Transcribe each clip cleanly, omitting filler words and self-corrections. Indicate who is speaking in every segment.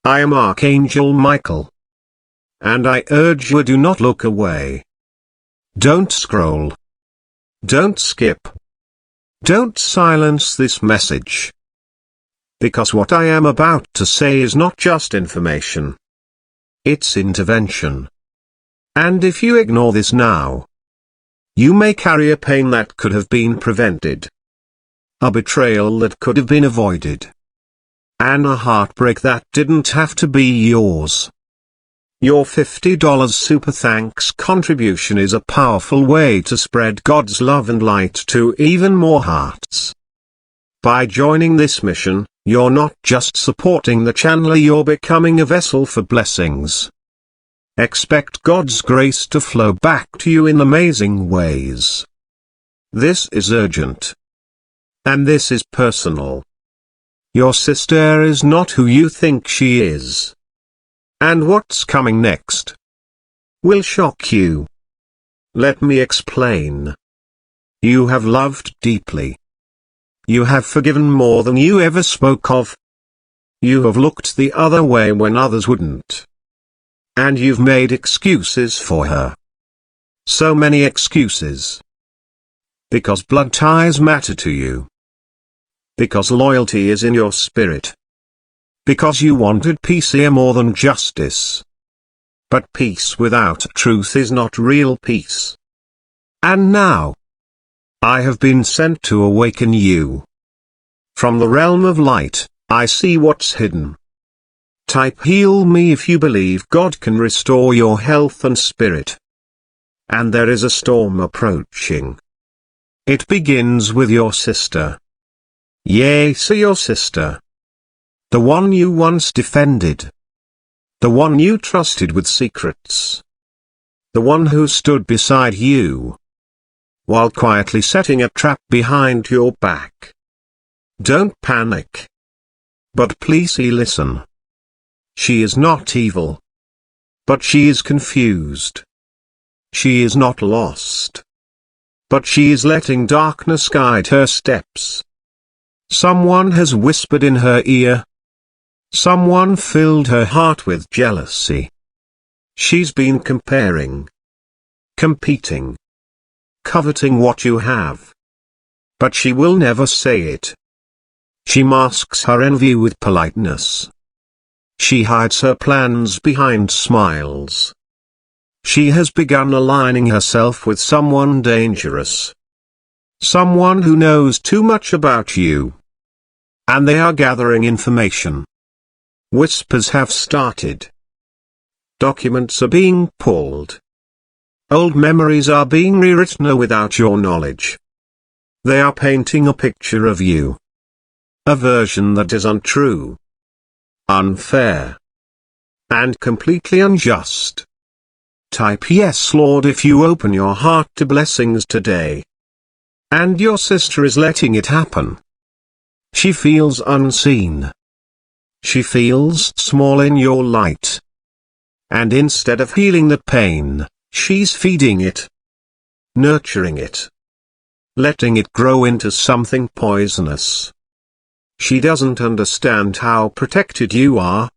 Speaker 1: I am Archangel Michael. And I urge you, do not look away. Don't scroll. Don't skip. Don't silence this message. Because what I am about to say is not just information. It's intervention. And if you ignore this now, you may carry a pain that could have been prevented. A betrayal that could have been avoided. And a heartbreak that didn't have to be yours. Your $50 super thanks contribution is a powerful way to spread God's love and light to even more hearts. By joining this mission, you're not just supporting the channeler, you're becoming a vessel for blessings. Expect God's grace to flow back to you in amazing ways. This is urgent. And this is personal. Your sister is not who you think she is. And what's coming next will shock you. Let me explain. You have loved deeply. You have forgiven more than you ever spoke of. You have looked the other way when others wouldn't. And you've made excuses for her. So many excuses. Because blood ties matter to you. Because loyalty is in your spirit. Because you wanted peace here more than justice. But peace without truth is not real peace. And now, I have been sent to awaken you. From the realm of light, I see what's hidden. Type heal me if you believe God can restore your health and spirit. And there is a storm approaching. It begins with your sister. Yes, your sister. The one you once defended. The one you trusted with secrets. The one who stood beside you, while quietly setting a trap behind your back. Don't panic. But please listen. She is not evil. But she is confused. She is not lost. But she is letting darkness guide her steps. Someone has whispered in her ear. Someone filled her heart with jealousy. She's been comparing, competing, coveting what you have. But she will never say it. She masks her envy with politeness. She hides her plans behind smiles. She has begun aligning herself with someone dangerous. Someone who knows too much about you. And they are gathering information. Whispers have started. Documents are being pulled. Old memories are being rewritten without your knowledge. They are painting a picture of you. A version that is untrue, unfair, and completely unjust. Type yes, Lord, if you open your heart to blessings today. And your sister is letting it happen. She feels unseen. She feels small in your light. And instead of healing that pain, she's feeding it. Nurturing it. Letting it grow into something poisonous. She doesn't understand how protected you are.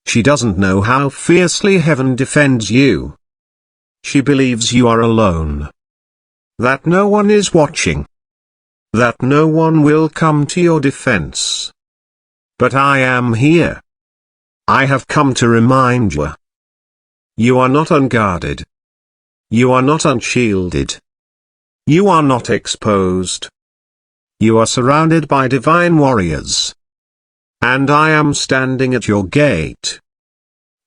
Speaker 1: She doesn't know how fiercely heaven defends you. She believes you are alone. That no one is watching. That no one will come to your defense. But I am here. I have come to remind you. You are not unguarded. You are not unshielded. You are not exposed. You are surrounded by divine warriors. And I am standing at your gate.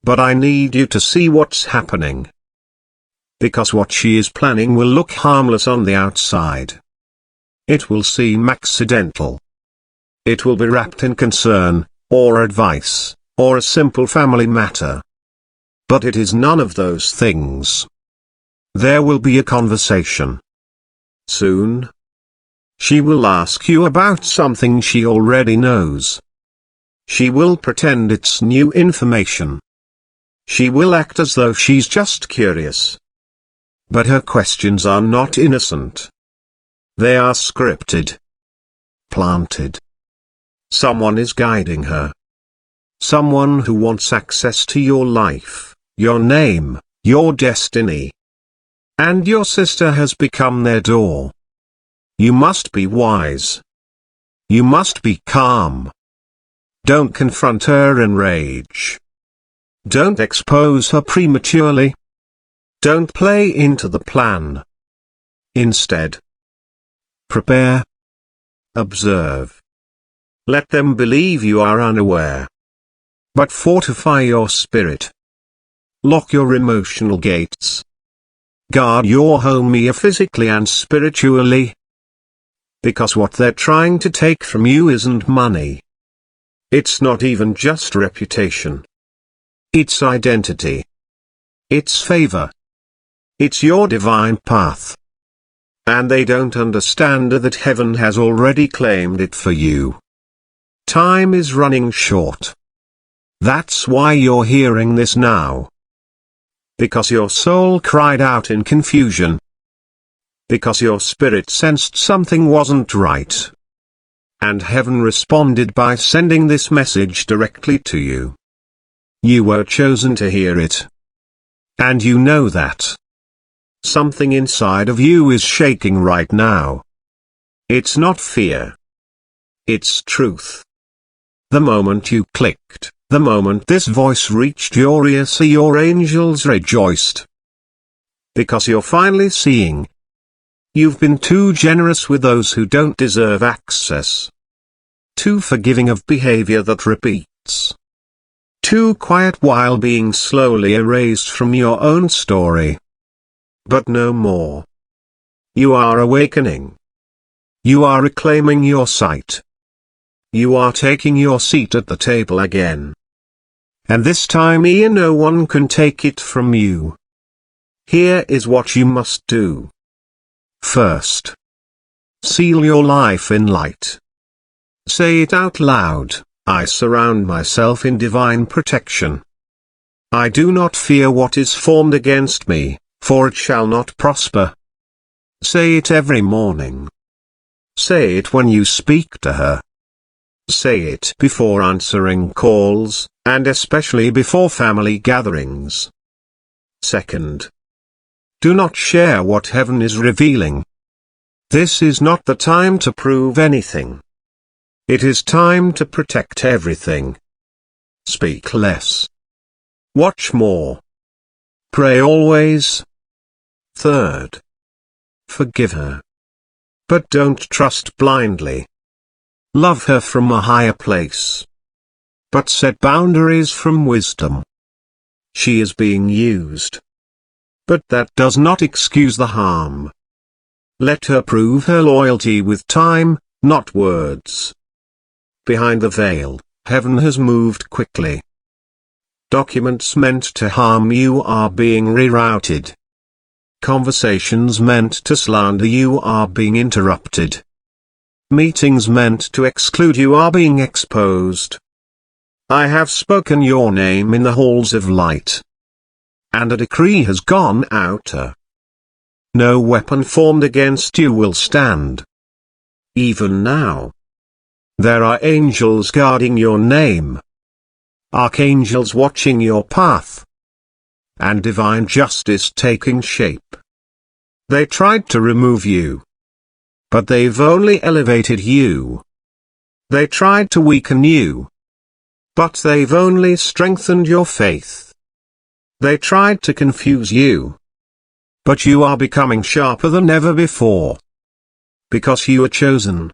Speaker 1: But I need you to see what's happening. Because what she is planning will look harmless on the outside. It will seem accidental. It will be wrapped in concern, or advice, or a simple family matter. But it is none of those things. There will be a conversation. Soon. She will ask you about something she already knows. She will pretend it's new information. She will act as though she's just curious. But her questions are not innocent. They are scripted. Planted. Someone is guiding her. Someone who wants access to your life, your name, your destiny. And your sister has become their door. You must be wise. You must be calm. Don't confront her in rage. Don't expose her prematurely. Don't play into the plan. Instead, prepare. Observe. Let them believe you are unaware. But fortify your spirit. Lock your emotional gates. Guard your home physically and spiritually. Because what they're trying to take from you isn't money. It's not even just reputation. It's identity. It's favor. It's your divine path. And they don't understand that heaven has already claimed it for you. Time is running short. That's why you're hearing this now. Because your soul cried out in confusion. Because your spirit sensed something wasn't right. And heaven responded by sending this message directly to you. You were chosen to hear it. And you know that. Something inside of you is shaking right now. It's not fear. It's truth. The moment you clicked, the moment this voice reached your ear, see your angels rejoiced. Because you're finally seeing. You've been too generous with those who don't deserve access. Too forgiving of behavior that repeats. Too quiet while being slowly erased from your own story. But no more. You are awakening. You are reclaiming your sight. You are taking your seat at the table again. And this time no one can take it from you. Here is what you must do. First, seal your life in light. Say it out loud, I surround myself in divine protection. I do not fear what is formed against me, for it shall not prosper. Say it every morning. Say it when you speak to her. Say it before answering calls, and especially before family gatherings. Second, do not share what heaven is revealing. This is not the time to prove anything. It is time to protect everything. Speak less. Watch more. Pray always. Third, forgive her. But don't trust blindly. Love her from a higher place. But set boundaries from wisdom. She is being used. But that does not excuse the harm. Let her prove her loyalty with time, not words. Behind the veil, heaven has moved quickly. Documents meant to harm you are being rerouted. Conversations meant to slander you are being interrupted. Meetings meant to exclude you are being exposed. I have spoken your name in the halls of light. And a decree has gone out. No weapon formed against you will stand. Even now. There are angels guarding your name. Archangels watching your path. And divine justice taking shape. They tried to remove you. But they've only elevated you. They tried to weaken you. But they've only strengthened your faith. They tried to confuse you. But you are becoming sharper than ever before. Because you are chosen.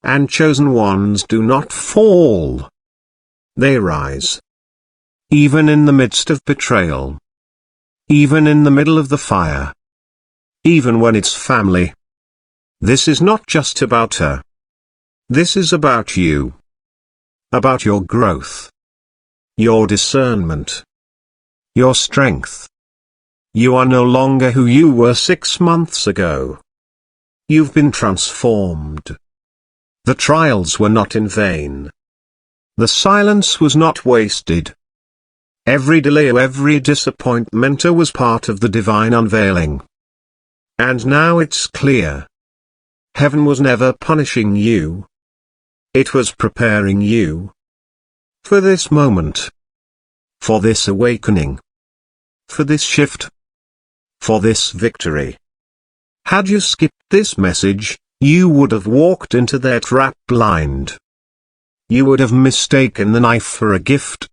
Speaker 1: And chosen ones do not fall. They rise. Even in the midst of betrayal. Even in the middle of the fire. Even when it's family. This is not just about her. This is about you. About your growth. Your discernment. Your strength. You are no longer who you were 6 months ago. You've been transformed. The trials were not in vain. The silence was not wasted. Every delay, every disappointment was part of the divine unveiling. And now it's clear. Heaven was never punishing you. It was preparing you. For this moment. For this awakening. For this shift. For this victory. Had you skipped this message, you would have walked into their trap blind. You would have mistaken the knife for a gift.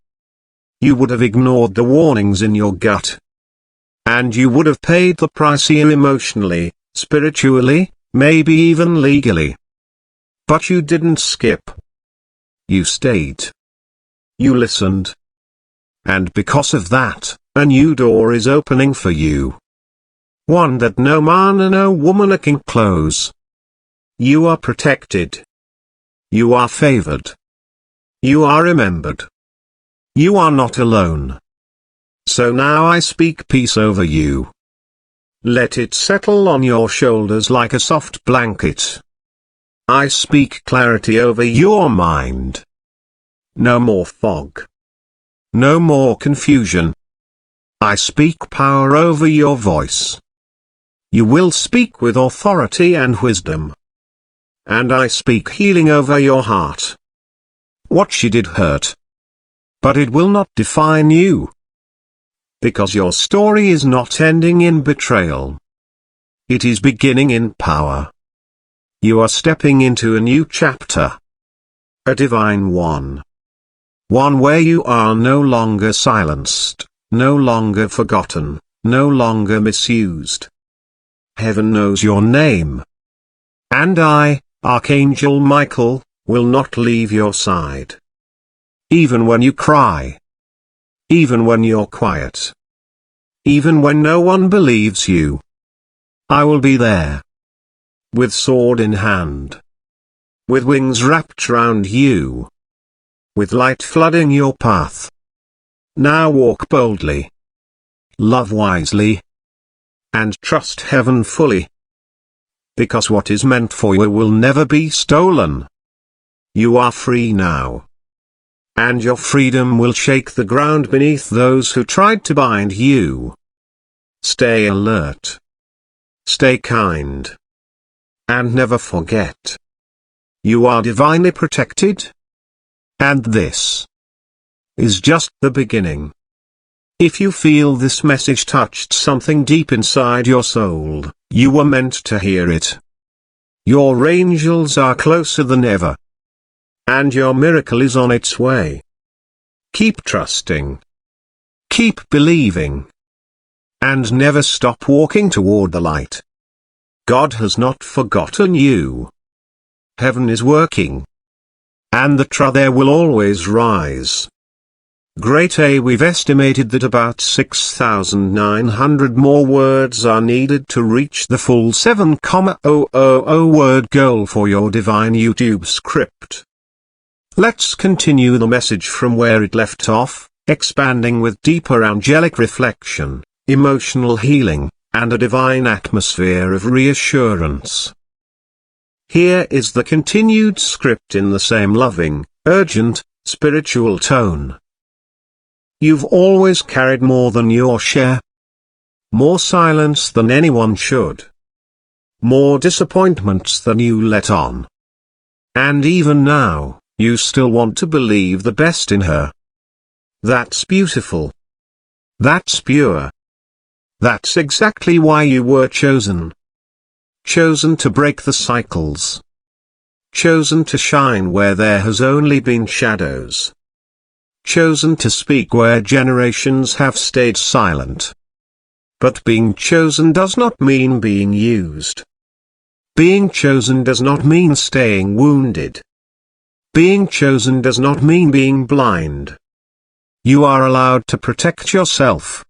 Speaker 1: You would have ignored the warnings in your gut. And you would have paid the price here emotionally, spiritually, maybe even legally. But you didn't skip. You stayed. You listened. And because of that, a new door is opening for you. One that no man and no woman can close. You are protected. You are favored. You are remembered. You are not alone. So now I speak peace over you. Let it settle on your shoulders like a soft blanket. I speak clarity over your mind. No more fog. No more confusion. I speak power over your voice. You will speak with authority and wisdom. And I speak healing over your heart. What she did hurt. But it will not define you. Because your story is not ending in betrayal. It is beginning in power. You are stepping into a new chapter. A divine one. One where you are no longer silenced, no longer forgotten, no longer misused. Heaven knows your name. And I, Archangel Michael, will not leave your side. Even when you cry. Even when you're quiet. Even when no one believes you. I will be there. With sword in hand. With wings wrapped round you. With light flooding your path. Now walk boldly. Love wisely. And trust heaven fully. Because what is meant for you will never be stolen. You are free now. And your freedom will shake the ground beneath those who tried to bind you. Stay alert. Stay kind. And never forget. You are divinely protected. And this is just the beginning. If you feel this message touched something deep inside your soul, you were meant to hear it. Your angels are closer than ever. And your miracle is on its way. Keep trusting. Keep believing. And never stop walking toward the light. God has not forgotten you. Heaven is working. And the truth there will always rise. Great A, we've estimated that about 6,900 more words are needed to reach the full 7,000 word goal for your divine YouTube script. Let's continue the message from where it left off, expanding with deeper angelic reflection, emotional healing, and a divine atmosphere of reassurance. Here is the continued script in the same loving, urgent, spiritual tone. You've always carried more than your share. More silence than anyone should. More disappointments than you let on. And even now, you still want to believe the best in her. That's beautiful. That's pure. That's exactly why you were chosen. Chosen to break the cycles. Chosen to shine where there has only been shadows. Chosen to speak where generations have stayed silent. But being chosen does not mean being used. Being chosen does not mean staying wounded. Being chosen does not mean being blind. You are allowed to protect yourself.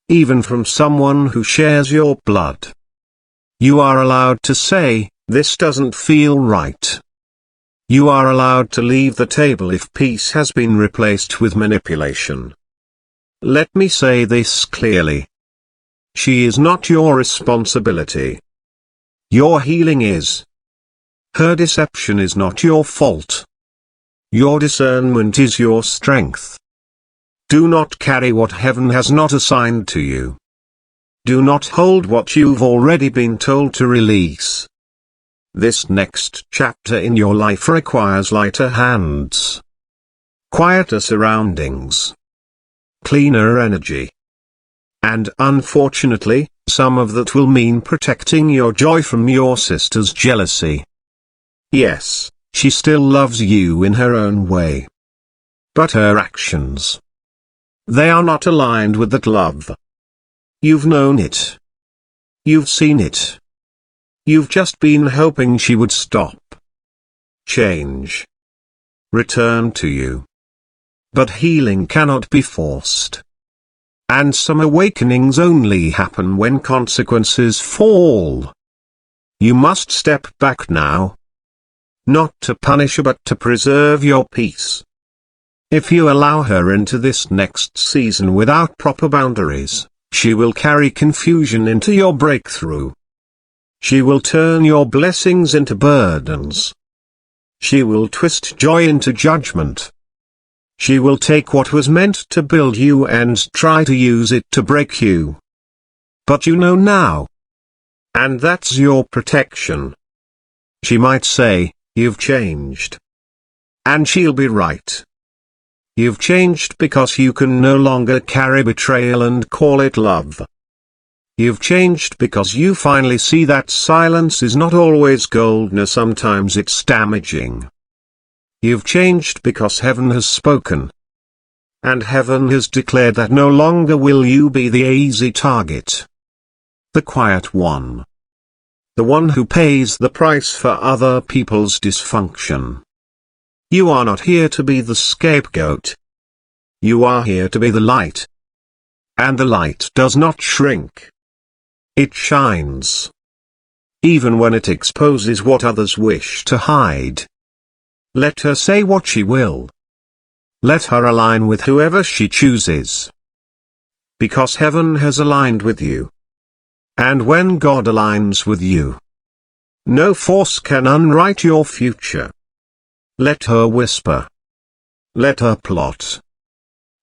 Speaker 1: Even from someone who shares your blood. You are allowed to say, this doesn't feel right. You are allowed to leave the table if peace has been replaced with manipulation. Let me say this clearly. She is not your responsibility. Your healing is. Her deception is not your fault. Your discernment is your strength. Do not carry what heaven has not assigned to you. Do not hold what you've already been told to release. This next chapter in your life requires lighter hands. quieter surroundings, cleaner energy. And unfortunately, some of that will mean protecting your joy from your sister's jealousy. Yes, she still loves you in her own way. But her actions, they are not aligned with that love. You've known it. You've seen it. You've just been hoping she would stop, change, return to you. But healing cannot be forced. And some awakenings only happen when consequences fall. You must step back now. Not to punish her but to preserve your peace. If you allow her into this next season without proper boundaries, she will carry confusion into your breakthrough. She will turn your blessings into burdens. She will twist joy into judgment. She will take what was meant to build you and try to use it to break you. But you know now. And that's your protection. She might say, "You've changed." And she'll be right. You've changed because you can no longer carry betrayal and call it love. You've changed because you finally see that silence is not always gold, no, sometimes it's damaging. You've changed because heaven has spoken. And heaven has declared that no longer will you be the easy target. The quiet one. The one who pays the price for other people's dysfunction. You are not here to be the scapegoat. You are here to be the light. And the light does not shrink. It shines. Even when it exposes what others wish to hide. Let her say what she will. Let her align with whoever she chooses. Because heaven has aligned with you. And when God aligns with you, no force can unwrite your future. Let her whisper. Let her plot.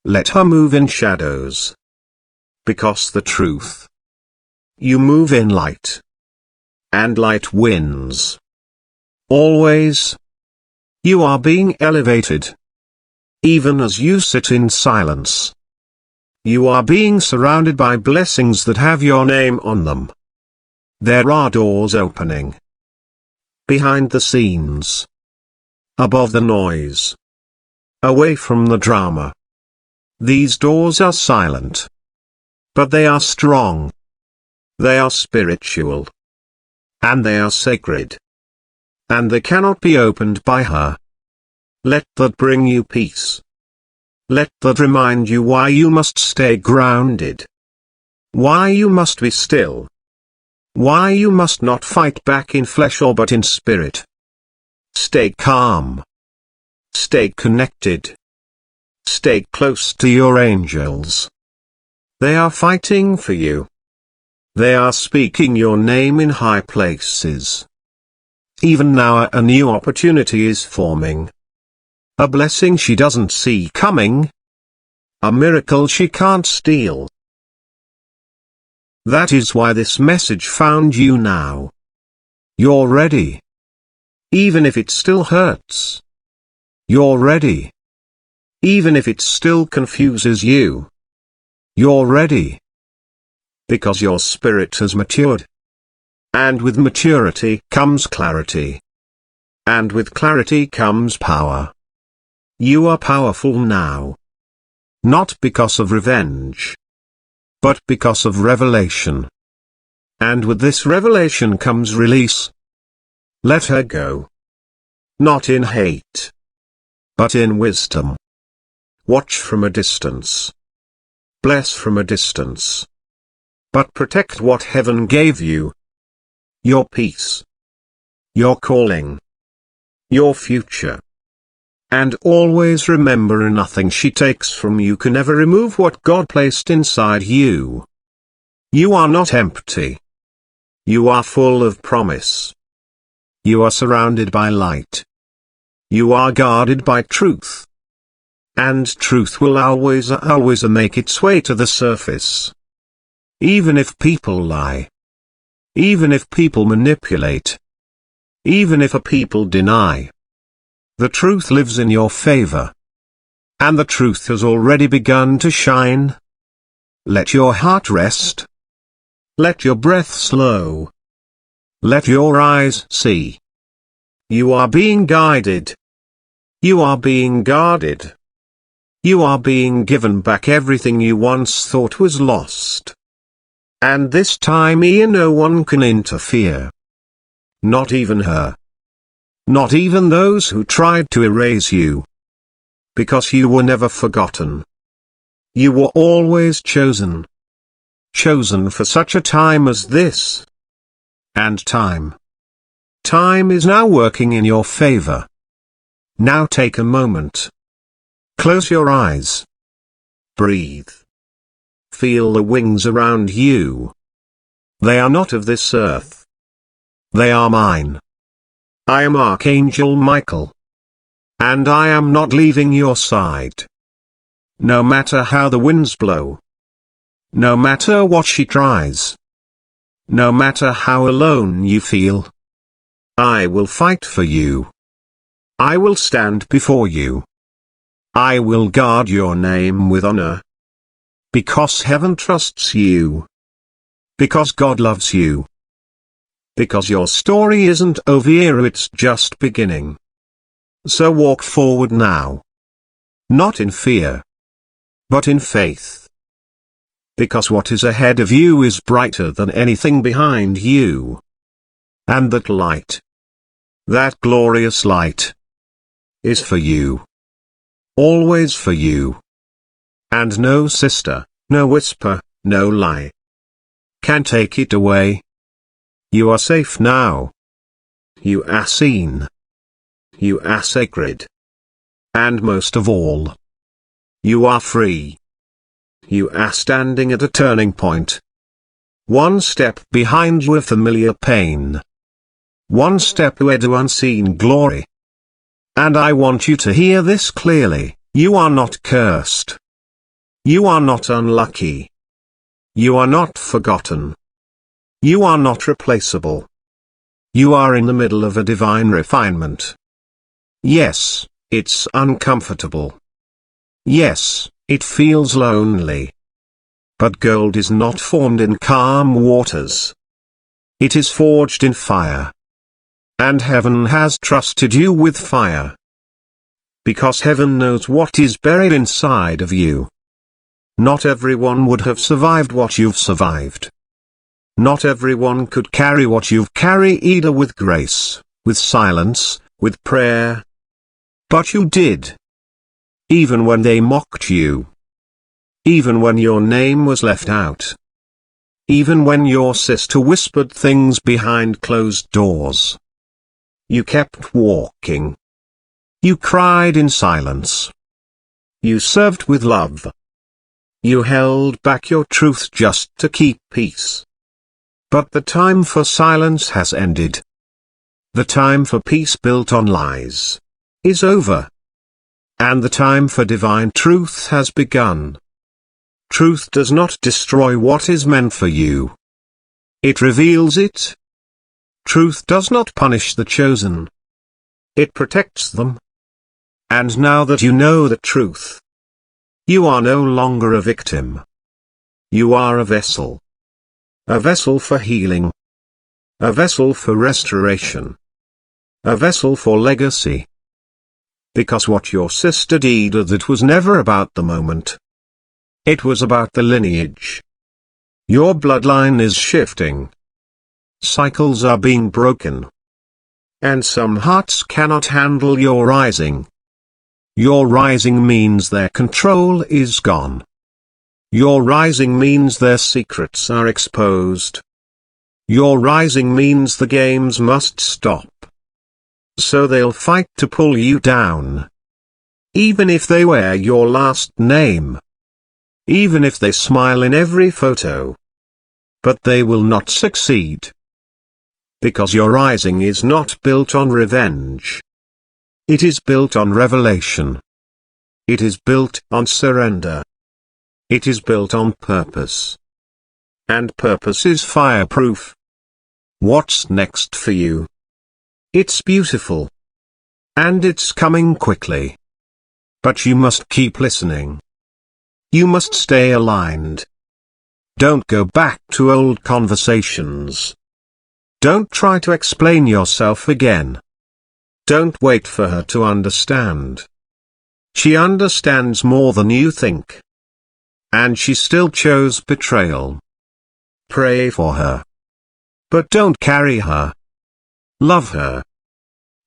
Speaker 1: Let her move in shadows. Because the truth. You move in light. And light wins. Always. You are being elevated. Even as you sit in silence. You are being surrounded by blessings that have your name on them. There are doors opening. Behind the scenes. Above the noise. Away from the drama. These doors are silent. But they are strong. They are spiritual. And they are sacred. And they cannot be opened by her. Let that bring you peace. Let that remind you why you must stay grounded. Why you must be still. Why you must not fight back in flesh or but in spirit. Stay calm. Stay connected. Stay close to your angels. They are fighting for you. They are speaking your name in high places. Even now a new opportunity is forming. A blessing she doesn't see coming. A miracle she can't steal. That is why this message found you now. You're ready. Even if it still hurts. You're ready. Even if it still confuses you. You're ready. Because your spirit has matured. And with maturity comes clarity. And with clarity comes power. You are powerful now. Not because of revenge. But because of revelation. And with this revelation comes release. Let her go. Not in hate. But in wisdom. Watch from a distance. Bless from a distance. But protect what heaven gave you. Your peace. Your calling. Your future. And always remember, nothing she takes from you can ever remove what God placed inside you. You are not empty. You are full of promise. You are surrounded by light. You are guarded by truth. And truth will always make its way to the surface. Even if people lie. Even if people manipulate. Even if a people deny. The truth lives in your favor. and the truth has already begun to shine. Let your heart rest. Let your breath slow. Let your eyes see. You are being guided. You are being guarded. You are being given back everything you once thought was lost. And this time no one can interfere. Not even her. Not even those who tried to erase you. Because you were never forgotten. You were always chosen. Chosen for such a time as this. And time is now working in your favor. Now take a moment. Close your eyes. Breathe. Feel the wings around you. They are not of this earth. They are mine. I am Archangel Michael. And I am not leaving your side. No matter how the winds blow. No matter what she tries. No matter how alone you feel. I will fight for you. I will stand before you. I will guard your name with honor. Because heaven trusts you. Because God loves you. Because your story isn't over, it's just beginning. So walk forward now. Not in fear. But in faith. Because what is ahead of you is brighter than anything behind you. And that light. That glorious light. Is for you. Always for you. And no sister, no whisper, no lie can take it away. You are safe now. You are seen. You are sacred. And most of all, you are free. You are standing at a turning point. One step behind your familiar pain. One step toward unseen glory. And I want you to hear this clearly, you are not cursed. You are not unlucky. You are not forgotten. You are not replaceable. You are in the middle of a divine refinement. Yes, it's uncomfortable. Yes, it feels lonely. But gold is not formed in calm waters. It is forged in fire. And heaven has trusted you with fire. Because heaven knows what is buried inside of you. Not everyone would have survived what you've survived. Not everyone could carry what you've carried either with grace, with silence, with prayer. But you did. Even when they mocked you. Even when your name was left out. Even when your sister whispered things behind closed doors. You kept walking. You cried in silence. You served with love. You held back your truth just to keep peace. But the time for silence has ended. The time for peace built on lies is over. And the time for divine truth has begun. Truth does not destroy what is meant for you. It reveals it. Truth does not punish the chosen. It protects them. And now that you know the truth, you are no longer a victim. You are a vessel. A vessel for healing. A vessel for restoration. A vessel for legacy. Because what your sister did, that was never about the moment. It was about the lineage. Your bloodline is shifting. Cycles are being broken. And some hearts cannot handle your rising. Your rising means their control is gone. Your rising means their secrets are exposed. Your rising means the games must stop. So they'll fight to pull you down. Even if they wear your last name. Even if they smile in every photo. But they will not succeed. Because your rising is not built on revenge. It is built on revelation. It is built on surrender. It is built on purpose. And purpose is fireproof. What's next for you? It's beautiful. And it's coming quickly. But you must keep listening. You must stay aligned. Don't go back to old conversations. Don't try to explain yourself again. Don't wait for her to understand. She understands more than you think. And she still chose betrayal. Pray for her. But don't carry her. Love her.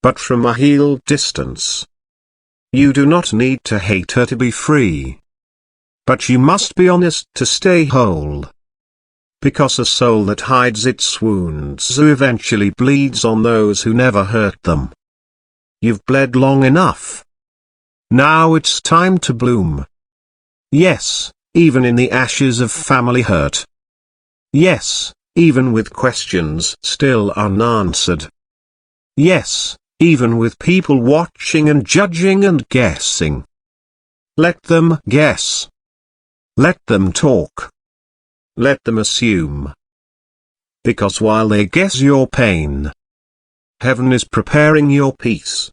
Speaker 1: But from a healed distance. You do not need to hate her to be free. But you must be honest to stay whole. Because a soul that hides its wounds eventually bleeds on those who never hurt them. You've bled long enough. Now it's time to bloom. Yes, even in the ashes of family hurt. Yes, even with questions still unanswered. Yes, even with people watching and judging and guessing. Let them guess. Let them talk. Let them assume. Because while they guess your pain, heaven is preparing your peace.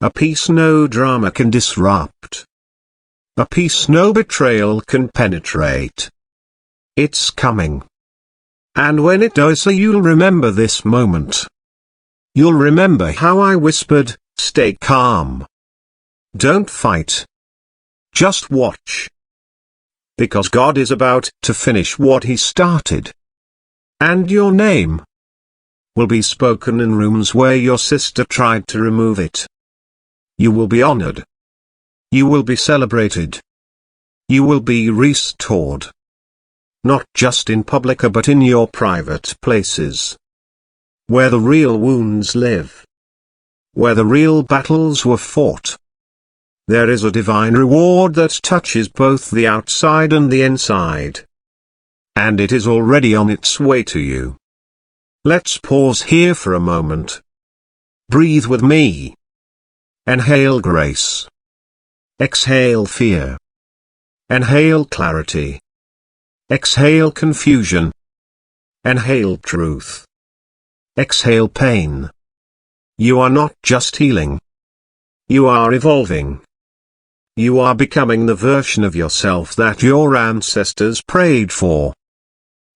Speaker 1: A peace no drama can disrupt. A peace no betrayal can penetrate. It's coming. And when it does, you'll remember this moment. You'll remember how I whispered, stay calm. Don't fight. Just watch. Because God is about to finish what He started. And your name will be spoken in rooms where your sister tried to remove it. You will be honored. You will be celebrated. You will be restored. Not just in public but in your private places. Where the real wounds live. Where the real battles were fought. There is a divine reward that touches both the outside and the inside. And it is already on its way to you. Let's pause here for a moment. Breathe with me. Inhale grace. Exhale fear. Inhale clarity. Exhale confusion. Inhale truth. Exhale pain. You are not just healing. You are evolving. You are becoming the version of yourself that your ancestors prayed for.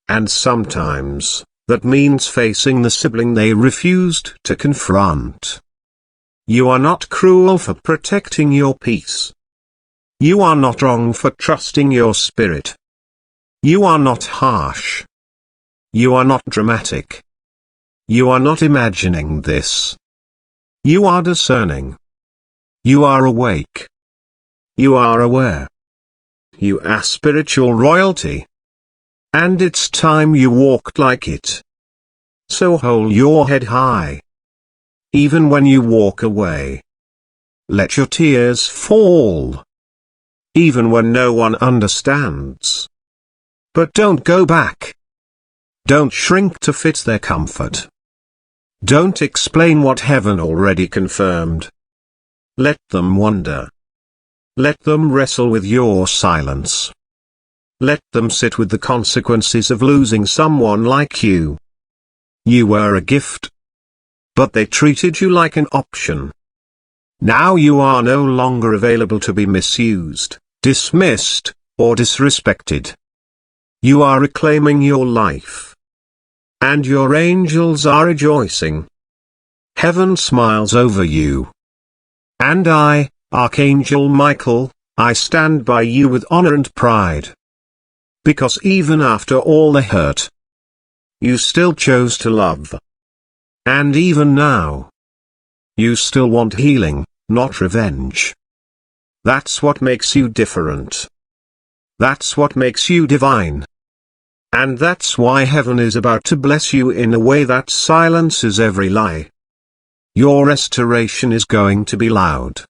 Speaker 1: And sometimes, that means facing the sibling they refused to confront. You are not cruel for protecting your peace. You are not wrong for trusting your spirit. You are not harsh. You are not dramatic. You are not imagining this. You are discerning. You are awake. You are aware. You are spiritual royalty. And it's time you walked like it. So hold your head high. Even when you walk away. Let your tears fall. Even when no one understands. But don't go back. Don't shrink to fit their comfort. Don't explain what heaven already confirmed. Let them wonder. Let them wrestle with your silence. Let them sit with the consequences of losing someone like you. You were a gift. But they treated you like an option. Now you are no longer available to be misused, dismissed, or disrespected. You are reclaiming your life. And your angels are rejoicing. Heaven smiles over you. And I, Archangel Michael, I stand by you with honor and pride. Because even after all the hurt, you still chose to love. And even now, you still want healing, not revenge. That's what makes you different. That's what makes you divine. And that's why heaven is about to bless you in a way that silences every lie. Your restoration is going to be loud.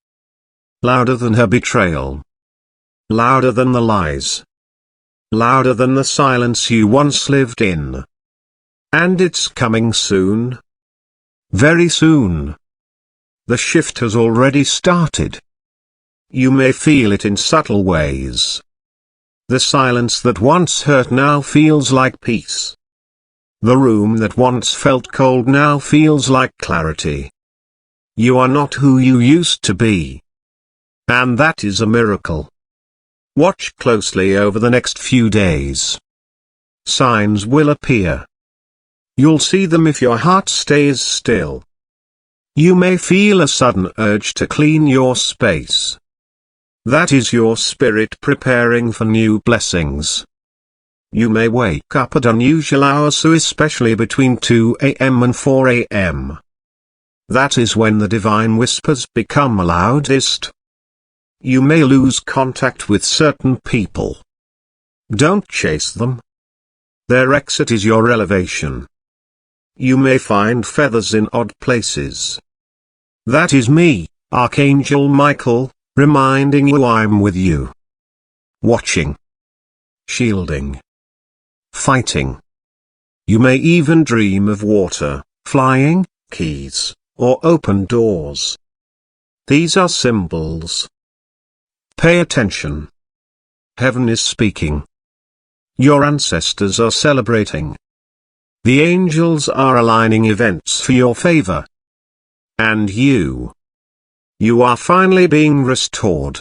Speaker 1: Louder than her betrayal. Louder than the lies. Louder than the silence you once lived in. And it's coming soon. Very soon. The shift has already started. You may feel it in subtle ways. The silence that once hurt now feels like peace. The room that once felt cold now feels like clarity. You are not who you used to be. And that is a miracle. Watch closely over the next few days. Signs will appear. You'll see them if your heart stays still. You may feel a sudden urge to clean your space. That is your spirit preparing for new blessings. You may wake up at unusual hours, so especially between 2 a.m. and 4 a.m. That is when the divine whispers become loudest. You may lose contact with certain people. Don't chase them. Their exit is your elevation. You may find feathers in odd places. That is me, Archangel Michael, reminding you I'm with you. Watching. Shielding. Fighting. You may even dream of water, flying, keys, or open doors. These are symbols. Pay attention. Heaven is speaking. Your ancestors are celebrating. The angels are aligning events for your favor. And you are finally being restored.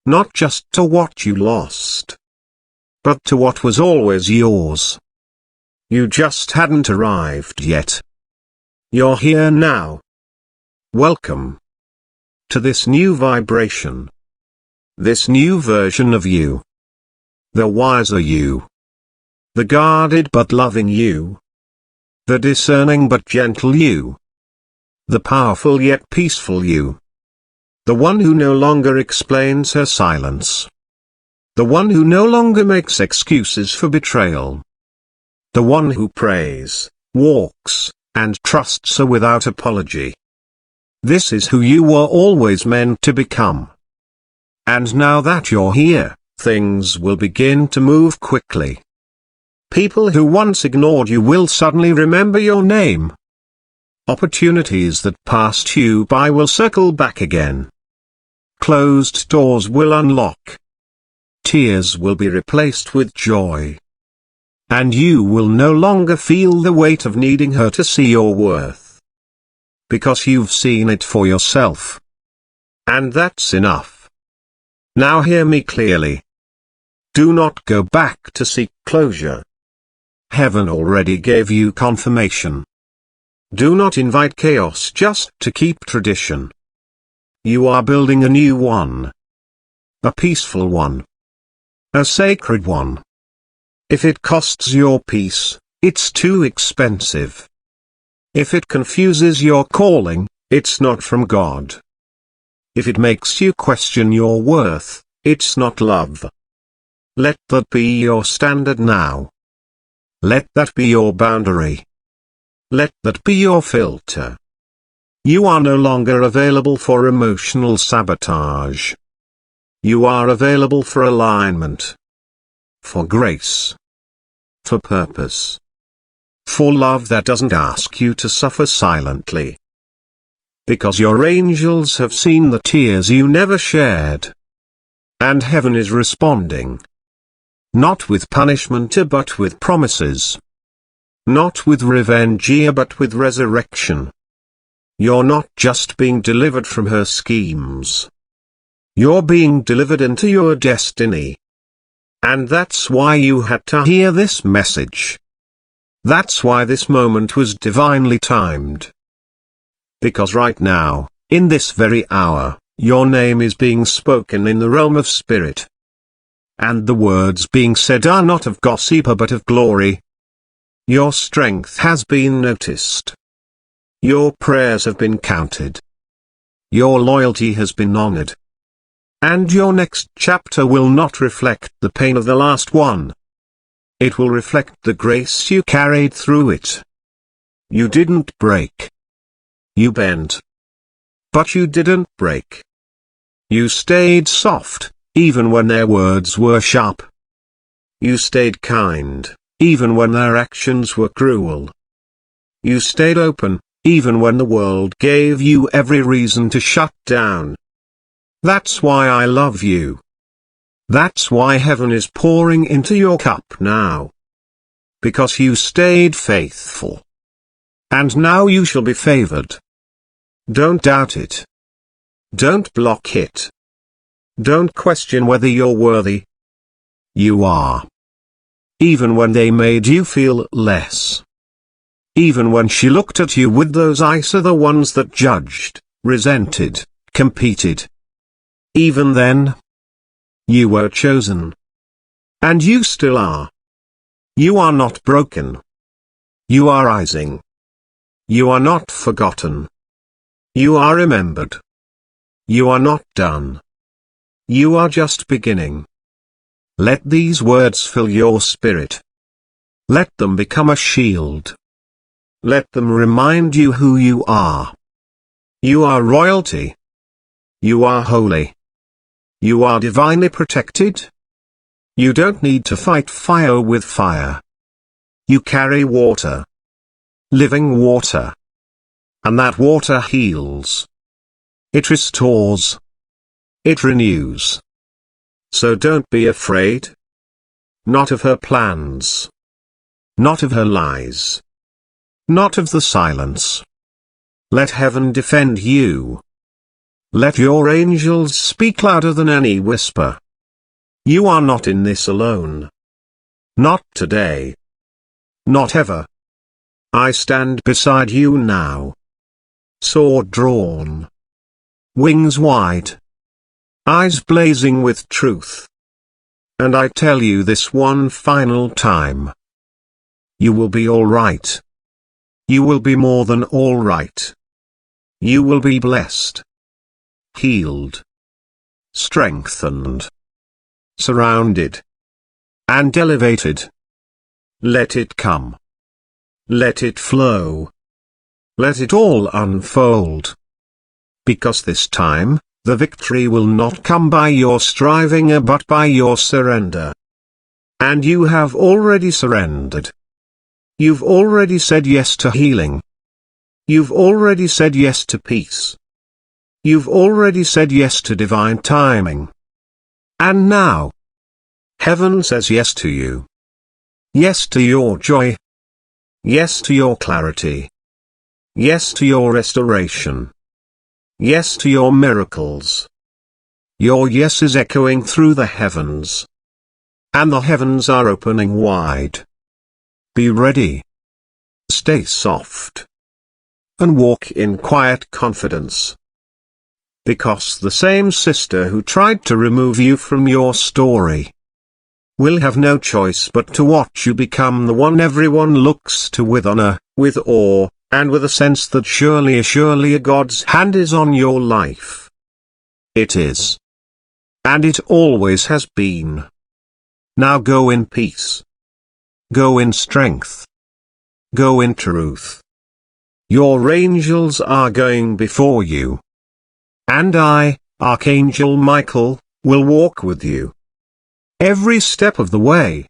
Speaker 1: Not just to what you lost, but to what was always yours. You just hadn't arrived yet. You're here now. Welcome to this new vibration. This new version of you. The wiser you. The guarded but loving you. The discerning but gentle you. The powerful yet peaceful you. The one who no longer explains her silence. The one who no longer makes excuses for betrayal. The one who prays, walks, and trusts her without apology. This is who you were always meant to become. And now that you're here, things will begin to move quickly. People who once ignored you will suddenly remember your name. Opportunities that passed you by will circle back again. Closed doors will unlock. Tears will be replaced with joy. And you will no longer feel the weight of needing her to see your worth. Because you've seen it for yourself. And that's enough. Now hear me clearly. Do not go back to seek closure. Heaven already gave you confirmation. Do not invite chaos just to keep tradition. You are building a new one. A peaceful one. A sacred one. If it costs your peace, it's too expensive. If it confuses your calling, it's not from God. If it makes you question your worth, it's not love. Let that be your standard now. Let that be your boundary. Let that be your filter. You are no longer available for emotional sabotage. You are available for alignment. For grace. For purpose. For love that doesn't ask you to suffer silently. Because your angels have seen the tears you never shared. And heaven is responding. Not with punishment but with promises. Not with revenge but with resurrection. You're not just being delivered from her schemes. You're being delivered into your destiny. And that's why you had to hear this message. That's why this moment was divinely timed. Because right now, in this very hour, your name is being spoken in the realm of spirit. And the words being said are not of gossip but of glory. Your strength has been noticed. Your prayers have been counted. Your loyalty has been honored. And your next chapter will not reflect the pain of the last one. It will reflect the grace you carried through it. You didn't break. You bent. But you didn't break. You stayed soft, even when their words were sharp. You stayed kind, even when their actions were cruel. You stayed open, even when the world gave you every reason to shut down. That's why I love you. That's why heaven is pouring into your cup now. Because you stayed faithful. And now you shall be favored. Don't doubt it. Don't block it. Don't question whether you're worthy. You are. Even when they made you feel less. Even when she looked at you with those eyes, are the ones that judged, resented, competed. Even then, you were chosen. And you still are. You are not broken. You are rising. You are not forgotten. You are remembered. You are not done. You are just beginning. Let these words fill your spirit. Let them become a shield. Let them remind you who you are. You are royalty. You are holy. You are divinely protected. You don't need to fight fire with fire. You carry water. Living water. And that water heals. It restores. It renews. So don't be afraid. Not of her plans. Not of her lies. Not of the silence. Let heaven defend you. Let your angels speak louder than any whisper. You are not in this alone. Not today. Not ever. I stand beside you now. Sword drawn. Wings wide. Eyes blazing with truth. And I tell you this one final time. You will be all right. You will be more than all right. You will be blessed. Healed. Strengthened. Surrounded. And elevated. Let it come. Let it flow. Let it all unfold. Because this time, the victory will not come by your striving but by your surrender. And you have already surrendered. You've already said yes to healing. You've already said yes to peace. You've already said yes to divine timing. And now, heaven says yes to you. Yes to your joy. Yes to your clarity. Yes to your restoration. Yes to your miracles. Your yes is echoing through the heavens. And the heavens are opening wide. Be ready. Stay soft. And walk in quiet confidence. Because the same sister who tried to remove you from your story will have no choice but to watch you become the one everyone looks to with honor, with awe, and with a sense that surely God's hand is on your life. It is. And it always has been. Now go in peace. Go in strength. Go in truth. Your angels are going before you. And I, Archangel Michael, will walk with you. Every step of the way.